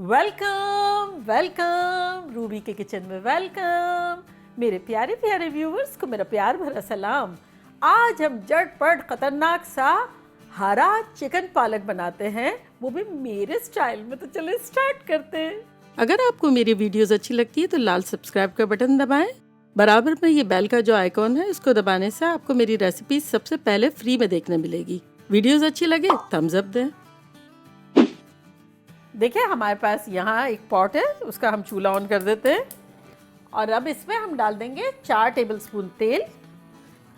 Welcome welcome Ruby के kitchen में welcome. मेरे प्यारे प्यारे व्यूवर्स को मेरा प्यार भरा सलाम। आज हम झटपट खतरनाक सा हरा चिकन पालक बनाते हैं, वो भी मेरे स्टाइल में। तो चलो स्टार्ट करते हैं। अगर आपको मेरी वीडियोस अच्छी लगती है तो लाल सब्सक्राइब का बटन दबाएं। बराबर में ये बेल का जो आइकॉन है इसको दबाने से आपको मेरी रेसिपी सबसे पहले फ्री में देखने मिलेगी। वीडियोस अच्छी लगे थम्स अप दें। देखिए हमारे पास यहाँ एक पॉट है, उसका हम चूल्हा ऑन कर देते हैं और अब इसमें हम डाल देंगे 4 टेबलस्पून तेल।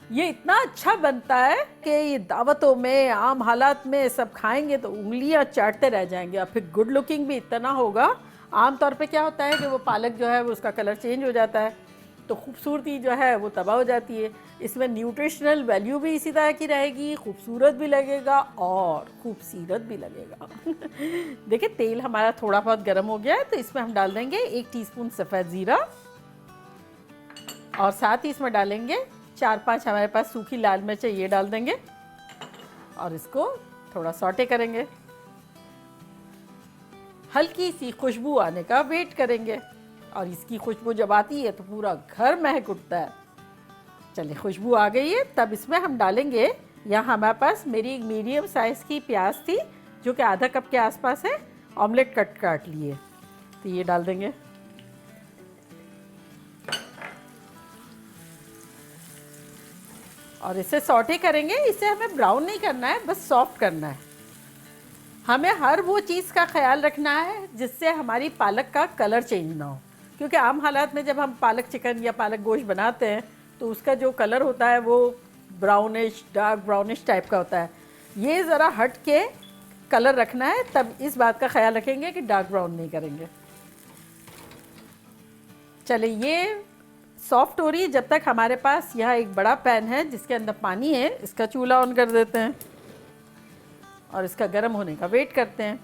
ये इतना अच्छा बनता है कि ये दावतों में आम हालात में सब खाएंगे तो उंगलियां चाटते रह जाएंगे और फिर गुड लुकिंग भी इतना होगा। आमतौर पे क्या होता है कि वो पालक जो है वो उसका कलर चेंज हो जाता है तो खूबसूरती जो है वो तबाह हो जाती है। इसमें न्यूट्रिशनल वैल्यू भी इसी तरह की रहेगी, खूबसूरत भी लगेगा और खूबसूरत भी लगेगा। देखिए तेल हमारा थोड़ा बहुत गर्म हो गया है तो इसमें हम डाल देंगे 1 टीस्पून सफ़ेद ज़ीरा और साथ ही इसमें डालेंगे 4-5 हमारे पास सूखी लाल मिर्च है, ये डाल देंगे और इसको थोड़ा सॉटे करेंगे। हल्की सी खुशबू आने का वेट करेंगे और इसकी खुशबू जब आती है तो पूरा घर महक उठता है। चलिए खुशबू आ गई है, तब इसमें हम डालेंगे, यहाँ हमारे पास मेरी एक मीडियम साइज़ की प्याज थी जो कि आधा कप के आसपास है, ऑमलेट कट काट लिए तो ये डाल देंगे। और इसे सॉटे करेंगे, इसे हमें ब्राउन नहीं करना है, बस सॉफ्ट करना है। हमें हर वो चीज़ का ख्याल रखना है जिससे हमारी पालक का कलर चेंज ना हो, क्योंकि आम हालात में जब हम पालक चिकन या पालक गोश्त बनाते हैं तो उसका जो कलर होता है वो ब्राउनिश, डार्क ब्राउनिश टाइप का होता है। ये ज़रा हट के कलर रखना है, तब इस बात का ख्याल रखेंगे कि डार्क ब्राउन नहीं करेंगे। चलिए ये सॉफ्ट हो रही है, जब तक हमारे पास यहाँ एक बड़ा पैन है जिसके अंदर पानी है, इसका चूल्हा ऑन कर देते हैं और इसका गर्म होने का वेट करते हैं।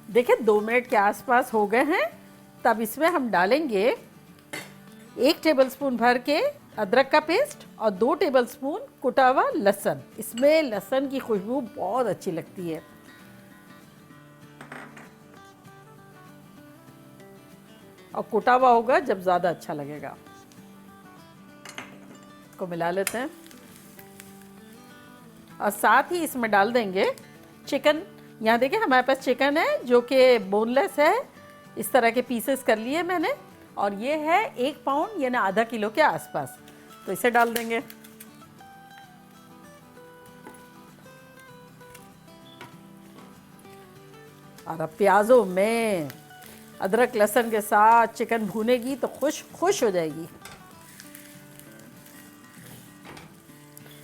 देखिए 2 मिनट के आसपास हो गए हैं, तब इसमें हम डालेंगे 1 टेबलस्पून भर के अदरक का पेस्ट और 2 टेबलस्पून कुटा हुआ लहसुन। इसमें लहसुन की खुशबू बहुत अच्छी लगती है। और कुटा हुआ होगा जब ज़्यादा अच्छा लगेगा। इसको मिला लेते हैं और साथ ही इसमें डाल देंगे चिकन। यहाँ देखिए हमारे पास चिकन है जो कि बोनलेस है, इस तरह के पीसेस कर लिए मैंने और ये है 1 पाउंड यानी आधा किलो के आसपास, तो इसे डाल देंगे। और अब प्याज़ों में अदरक लहसुन के साथ चिकन भूनेगी तो खुश हो जाएगी।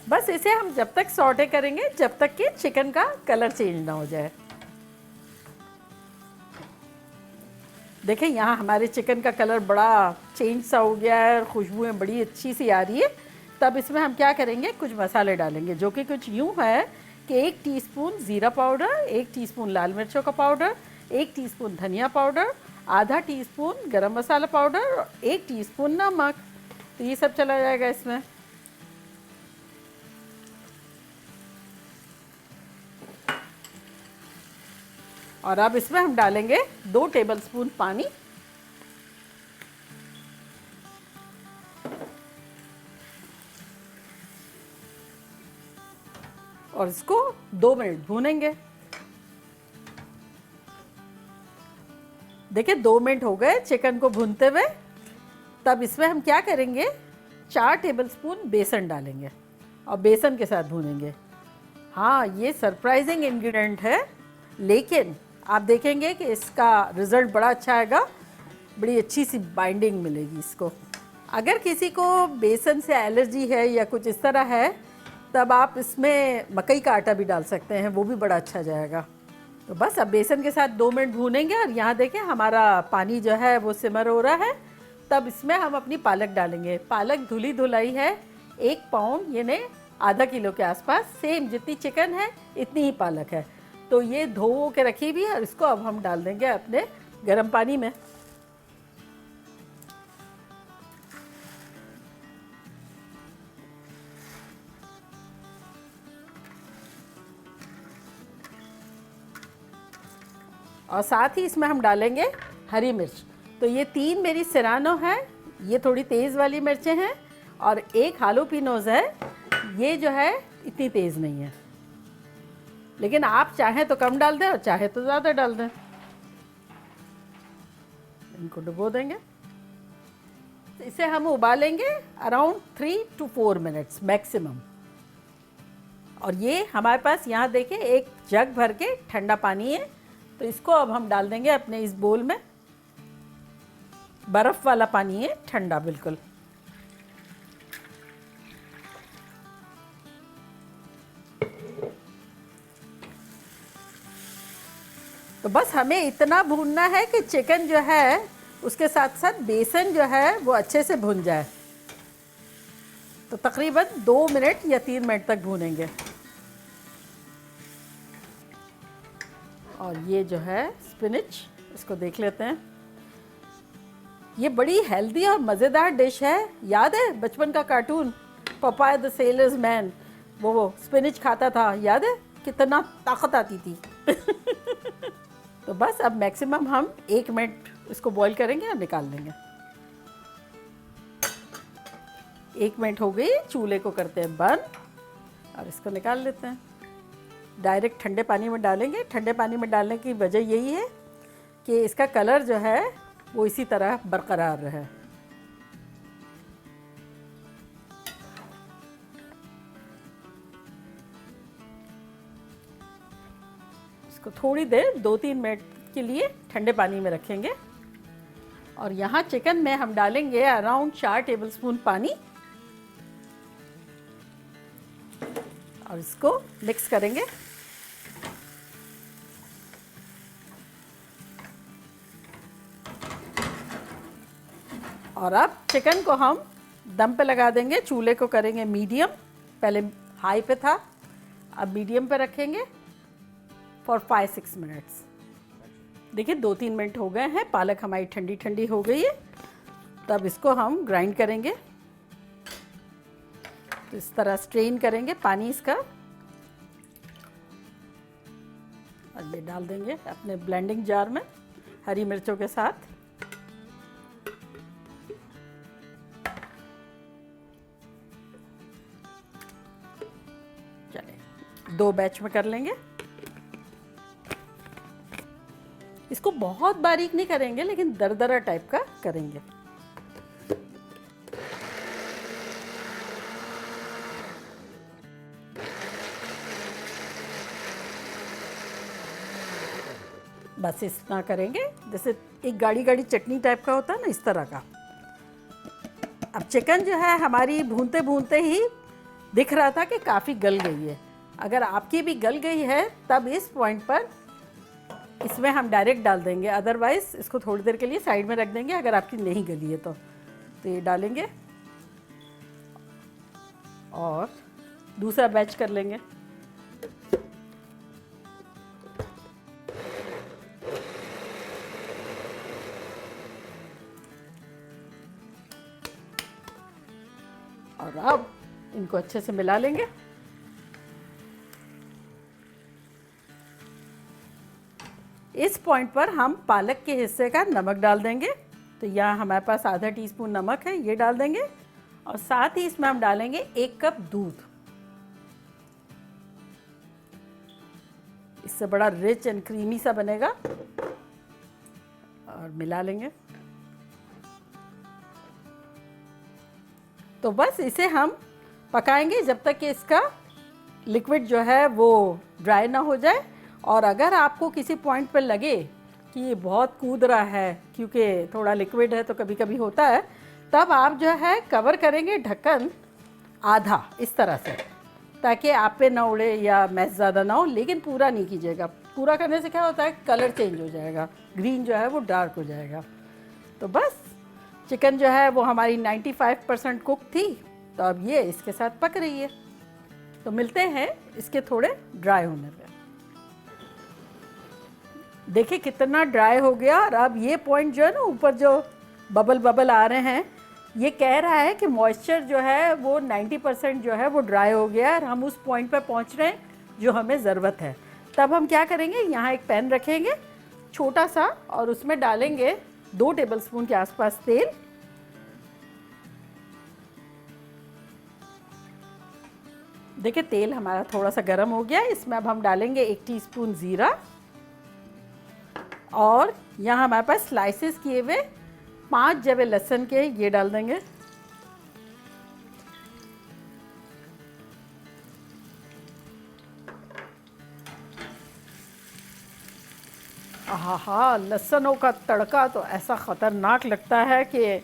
बस इसे हम जब तक सॉटे करेंगे जब तक कि चिकन का कलर चेंज ना हो जाए। देखिए यहाँ हमारे चिकन का कलर बड़ा चेंज सा हो गया है, खुशबुएं बड़ी अच्छी सी आ रही है। तब इसमें हम क्या करेंगे, कुछ मसाले डालेंगे जो कि कुछ यूँ है कि 1 टीस्पून ज़ीरा पाउडर, 1 टीस्पून लाल मिर्चों का पाउडर, 1 टीस्पून धनिया पाउडर, आधा टीस्पून गरम मसाला पाउडर और 1 टीस्पून नमक। तो ये सब चला जाएगा इसमें। और अब इसमें हम डालेंगे 2 टेबलस्पून पानी और इसको 2 मिनट भूनेंगे। देखिए 2 मिनट हो गए चिकन को भूनते हुए। तब इसमें हम क्या करेंगे, 4 टेबलस्पून बेसन डालेंगे और बेसन के साथ भूनेंगे। हाँ ये सरप्राइजिंग इंग्रेडिएंट है, लेकिन आप देखेंगे कि इसका रिज़ल्ट बड़ा अच्छा आएगा, बड़ी अच्छी सी बाइंडिंग मिलेगी इसको। अगर किसी को बेसन से एलर्जी है या कुछ इस तरह है तब आप इसमें मकई का आटा भी डाल सकते हैं, वो भी बड़ा अच्छा जाएगा। तो बस अब बेसन के साथ 2 मिनट भूनेंगे और यहाँ देखें हमारा पानी जो है वो सिमर हो रहा है। तब इसमें हम अपनी पालक डालेंगे। पालक धुली धुलाई है, 1 पाउंड यानी आधा किलो के आसपास, सेम जितनी चिकन है इतनी ही पालक है। तो ये धो के रखी भी है और इसको अब हम डाल देंगे अपने गर्म पानी में। और साथ ही इसमें हम डालेंगे हरी मिर्च। तो ये 3 मेरी सेरानो है, ये थोड़ी तेज़ वाली मिर्चें हैं, और एक हालोपिनोज है, ये जो है इतनी तेज़ नहीं है, लेकिन आप चाहें तो कम डाल दें और चाहे तो ज़्यादा डाल दें। इनको डुबो देंगे। इसे हम उबालेंगे अराउंड 3 to 4 मिनट्स मैक्सिमम। और ये हमारे पास यहाँ देखिए एक जग भर के ठंडा पानी है, तो इसको अब हम डाल देंगे अपने इस बोल में। बर्फ़ वाला पानी है, ठंडा बिल्कुल। तो बस हमें इतना भूनना है कि चिकन जो है उसके साथ साथ बेसन जो है वो अच्छे से भुन जाए। तो तकरीबन 2 मिनट या 3 मिनट तक भूनेंगे। और ये जो है स्पिनिच, इसको देख लेते हैं। ये बड़ी हेल्दी और मज़ेदार डिश है। याद है बचपन का cartoon papaya the sellers man, वो स्पिनिच खाता था, याद है कितना ताकत आती थी। तो बस अब मैक्सिमम हम 1 मिनट इसको बॉईल करेंगे और निकाल लेंगे। 1 मिनट हो गई, चूल्हे को करते हैं बंद और इसको निकाल लेते हैं। डायरेक्ट ठंडे पानी में डालेंगे। ठंडे पानी में डालने की वजह यही है कि इसका कलर जो है वो इसी तरह बरकरार रहे। इसको थोड़ी देर 2-3 मिनट के लिए ठंडे पानी में रखेंगे। और यहाँ चिकन में हम डालेंगे अराउंड 4 टेबलस्पून पानी और इसको मिक्स करेंगे। और अब चिकन को हम दम पे लगा देंगे। चूल्हे को करेंगे मीडियम, पहले हाई पे था, अब मीडियम पे रखेंगे फॉर 5-6 मिनट्स। देखिए 2-3 मिनट हो गए हैं, पालक हमारी ठंडी ठंडी हो गई है। तब इसको हम ग्राइंड करेंगे। तो इस तरह स्ट्रेन करेंगे पानी इसका और ये डाल देंगे अपने ब्लेंडिंग जार में हरी मिर्चों के साथ। चलिए 2 बैच में कर लेंगे। इसको बहुत बारीक नहीं करेंगे, लेकिन दरदरा टाइप का करेंगे। बस इतना करेंगे जैसे एक गाढ़ी गाढ़ी चटनी टाइप का होता है ना, इस तरह का। अब चिकन जो है हमारी भूनते भूनते ही दिख रहा था कि काफ़ी गल गई है। अगर आपकी भी गल गई है तब इस पॉइंट पर इसमें हम डायरेक्ट डाल देंगे, अदरवाइज़ इसको थोड़ी देर के लिए साइड में रख देंगे अगर आपकी नहीं गली है तो ये डालेंगे और दूसरा बैच कर लेंगे। और अब इनको अच्छे से मिला लेंगे। इस पॉइंट पर हम पालक के हिस्से का नमक डाल देंगे। तो यहाँ हमारे पास आधा टीस्पून नमक है, ये डाल देंगे। और साथ ही इसमें हम डालेंगे 1 कप दूध। इससे बड़ा रिच एंड क्रीमी सा बनेगा। और मिला लेंगे। तो बस इसे हम पकाएंगे जब तक कि इसका लिक्विड जो है वो ड्राई ना हो जाए। और अगर आपको किसी पॉइंट पर लगे कि ये बहुत कूद रहा है, क्योंकि थोड़ा लिक्विड है तो कभी कभी होता है, तब आप जो है कवर करेंगे ढक्कन आधा इस तरह से, ताकि आप पे ना उड़े या मैस ज़्यादा ना हो। लेकिन पूरा नहीं कीजिएगा, पूरा करने से क्या होता है कलर चेंज हो जाएगा, ग्रीन जो है वो डार्क हो जाएगा। तो बस चिकन जो है वो हमारी 95% कुक थी, तो अब ये इसके साथ पक रही है। तो मिलते हैं इसके थोड़े ड्राई होने पे। देखिए कितना ड्राई हो गया। और अब ये पॉइंट जो है ना, ऊपर जो बबल बबल आ रहे हैं, ये कह रहा है कि मॉइस्चर जो है वो 90% जो है वो ड्राई हो गया है और हम उस पॉइंट पर पहुंच रहे हैं जो हमें ज़रूरत है। तब हम क्या करेंगे, यहाँ एक पैन रखेंगे, छोटा सा, और उसमें डालेंगे 2 टेबलस्पून के आसपास तेल। देखिए तेल हमारा थोड़ा सा गर्म हो गया। इसमें अब हम डालेंगे 1 टीस्पून जीरा, और यहाँ हमारे पास स्लाइसेस किए हुए 5 जवे लहसुन के ये डाल देंगे। आहा, लहसनों का तड़का तो ऐसा ख़तरनाक लगता है कि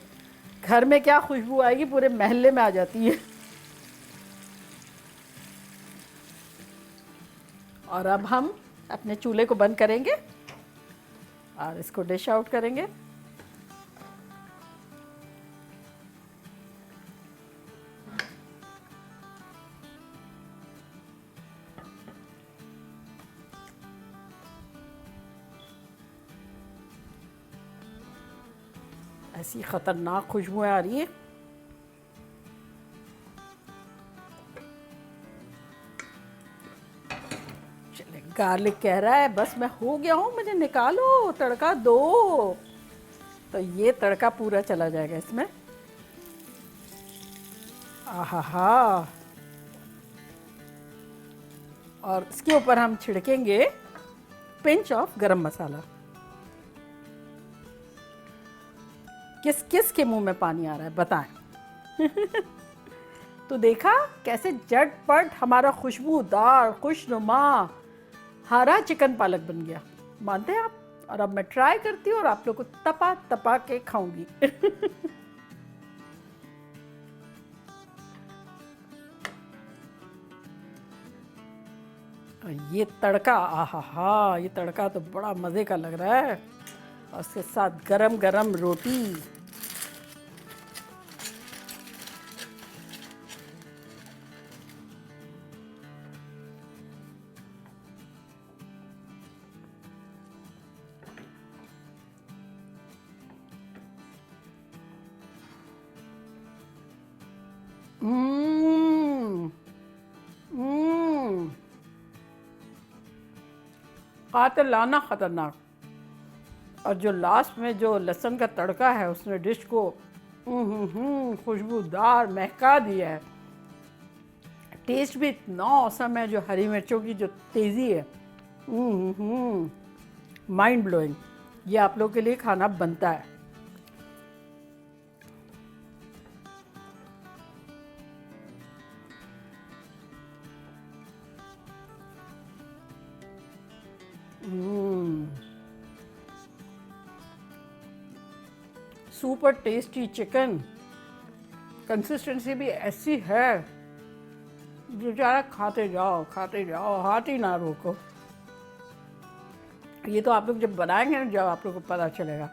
घर में क्या खुशबू आएगी, पूरे महल्ले में आ जाती है। और अब हम अपने चूल्हे को बंद करेंगे और इसको डिश आउट करेंगे। ऐसी ख़तरनाक खुशबुएं आ रही है। चले, गार्लिक कह रहा है बस मैं हो गया हूँ, मुझे निकालो, तड़का दो। तो ये तड़का पूरा चला जाएगा इसमें। आहा, और इसके ऊपर हम छिड़केंगे पिंच ऑफ गरम मसाला। किस किस के मुंह में पानी आ रहा है बताएं। तो देखा कैसे झटपट हमारा खुशबूदार खुशनुमा हरा चिकन पालक बन गया, मानते हैं आप? और अब मैं ट्राई करती हूँ और आप लोग को तपा तपा के खाऊंगी। ये तड़का, आहा, ये तड़का तो बड़ा मज़े का लग रहा है, और उसके साथ गरम गरम रोटी। कातिलाना खतरनाक। और जो लास्ट में जो लहसुन का तड़का है उसने डिश को खुशबूदार महका दिया है। टेस्ट भी इतना औसम है, जो हरी मिर्चों की जो तेज़ी है, माइंड ब्लोइंग। ये आप लोगों के लिए खाना बनता है। सुपर टेस्टी चिकन, कंसिस्टेंसी भी ऐसी है बेचारा खाते जाओ हाथ ही ना रोको। ये तो आप लोग जब बनाएंगे ना, जब आप लोग को पता चलेगा।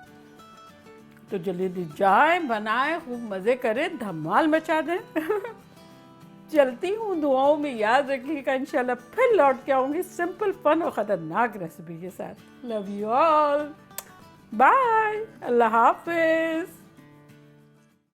तो जल्दी जाएं, बनाएं, खूब मज़े करें, धमाल मचा दें। चलती हूँ, दुआओं में याद रखिएगा। इंशाल्लाह फिर लौट के आऊँगी सिंपल फन और ख़तरनाक रेसिपी के साथ। लव यू ऑल, बाय, अल्लाह हाफिज़।